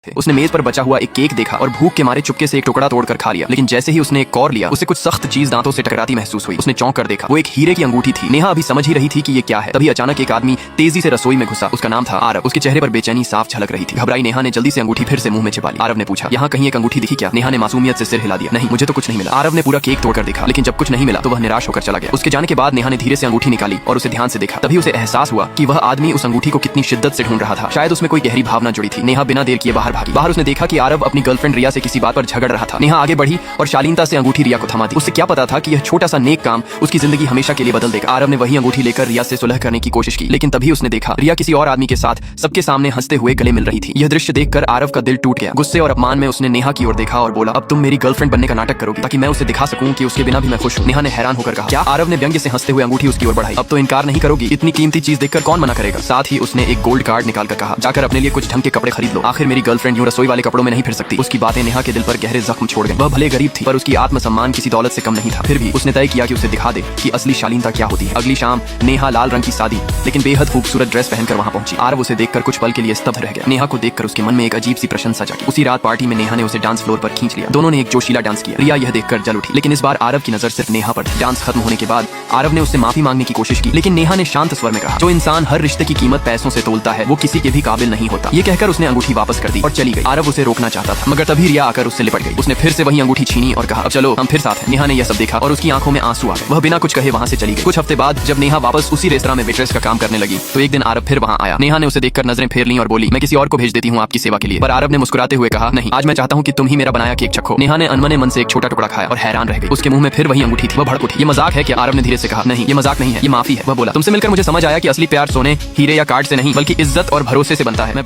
उसने मेज पर बचा हुआ एक केक देखा और भूख के मारे चुपके से एक टुकड़ा तोड़कर खा लिया। लेकिन जैसे ही उसने एक कौर लिया, उसे कुछ सख्त चीज दांतों से टकराती महसूस हुई। उसने चौंक कर देखा, वो एक हीरे की अंगूठी थी। नेहा अभी समझ ही रही थी कि ये क्या है, तभी अचानक एक आदमी तेजी से रसोई में घुसा। उसका नाम था आरव। उसके चेहरे पर बेचैनी साफ झलक रही थी। घबराई नेहा ने जल्दी से अंगूठी फिर से मुंह में छिपा ली। आरव ने पूछा, यहाँ कहीं एक अंगूठी दिखी क्या? नेहा ने मासूमियत से सिर हिला दिया, नहीं मुझे तो कुछ नहीं मिला। आरव ने पूरा केक तोड़कर देखा, लेकिन जब कुछ नहीं मिला तो वह निराश होकर चला गया। उसके जाने के बाद नेहा ने धीरे से अंगूठी निकाली और उसे ध्यान से देखा। तभी उसे एहसास हुआ कि वह आदमी उस अंगूठी को कितनी शिद्दत से ढूंढ रहा था। शायद उसमें कोई गहरी भावना जुड़ी थी। नेहा बिना देर किए बाहर भागी। बाहर उसने देखा कि आरव अपनी गर्लफ्रेंड रिया से किसी बात पर झगड़ रहा था। नेहा आगे बढ़ी और शालीनता से अंगूठी रिया को थमा दी। उसे क्या पता था कि यह छोटा सा नेक काम उसकी जिंदगी हमेशा के लिए बदल देगा। आरव ने वही अंगूठी लेकर रिया से सुलह करने की कोशिश की, लेकिन तभी उसने देखा रिया किसी और आदमी के साथ सबके सामने हंसते हुए गले मिल रही थी। यह दृश्य देखकर आरव का दिल टूट गया। गुस्से और अपमान में उसने नेहा की ओर देखा और बोला, अब तुम मेरी गर्लफ्रेंड बनने का नाटक करोगी ताकि मैं उसे दिखा सकूं कि उसके बिना भी मैं खुश हूं। नेहा ने हैरान होकर कहा, क्या? आरव ने व्यंग्य से हंसते हुए अंगूठी उसकी ओर बढ़ाई। अब तो इनकार नहीं करोगी? इतनी कीमती चीज देखकर कौन मना करेगा? साथ ही उसने एक गोल्ड कार्ड निकालकर कहा, जाकर अपने लिए कुछ ढंग के कपड़े खरीद लो। आखिर मेरी गर्लफ्रेंड यूं रसोई वाले कपड़ों में नहीं फिर सकती। उसकी बातें नेहा के दिल पर गहरे जख्म छोड़ गई। वह भले गरीब थी, पर उसकी आत्मसम्मान किसी दौलत से कम नहीं था। फिर भी उसने तय किया कि उसे दिखा दे कि असली शालीनता क्या होती है। अगली शाम नेहा लाल रंग की सादी लेकिन बेहद खूबसूरत ड्रेस पहनकर वहां पहुंची। आरव उसे देखकर कुछ पल के लिए स्तब्ध रह गया। नेहा को देखकर उसके मन में एक अजीब सी प्रशंसा जागी। उसी रात पार्टी में नेहा ने उसे डांस फ्लोर पर खींच लिया। दोनों ने एक जोशीला डांस किया। रिया यह देखकर जल उठी, लेकिन इस बार आरव की नजर सिर्फ नेहा पर थी। डांस खत्म होने के बाद आरव ने उससे माफी मांगने की कोशिश की, लेकिन नेहा ने शांत स्वर में कहा, जो इंसान हर रिश्ते की कीमत पैसों से तोलता है वो किसी के भी काबिल नहीं होता। ये कहकर उसने अंगूठी वापस कर दी और चली गई। आरव उसे रोकना चाहता था, मगर तभी रिया आकर उससे लिपट गई। उसने फिर से वही अंगूठी छीनी और कहा, अब चलो हम फिर साथ हैं। नेहा ने यह सब देखा और उसकी आंखों में आंसू आ गए। वह बिना कुछ कहे वहां से चली गई। कुछ हफ्ते बाद जब नेहा वापस उसी रेस्तरां में वेट्रेस का काम करने लगी तो एक दिन आरव फिर वहां आया। नेहा ने उसे देखकर नजरें फेर ली और बोली, मैं किसी और को भेज देती हूँ आपकी सेवा के लिए। पर आरव ने मुस्कुराते हुए कहा, नहीं, आज मैं चाहता हूँ कि तुम ही मेरा बनाया केक चखो। नेहा ने अनमने मन से एक छोटा टुकड़ा खाया और हैरान रह गई। उसके मुंह में फिर वही अंगूठी थी। वह भड़क उठी। ये मजाक है क्या? आरव ने धीरे से कहा, नहीं ये मजाक नहीं है, ये माफी है। वह बोला, तुमसे मिलकर मुझे समझ आया कि असली प्यार सोने, हीरे या कार्ड से नहीं बल्कि इज्जत और भरोसे से बनता है। मैं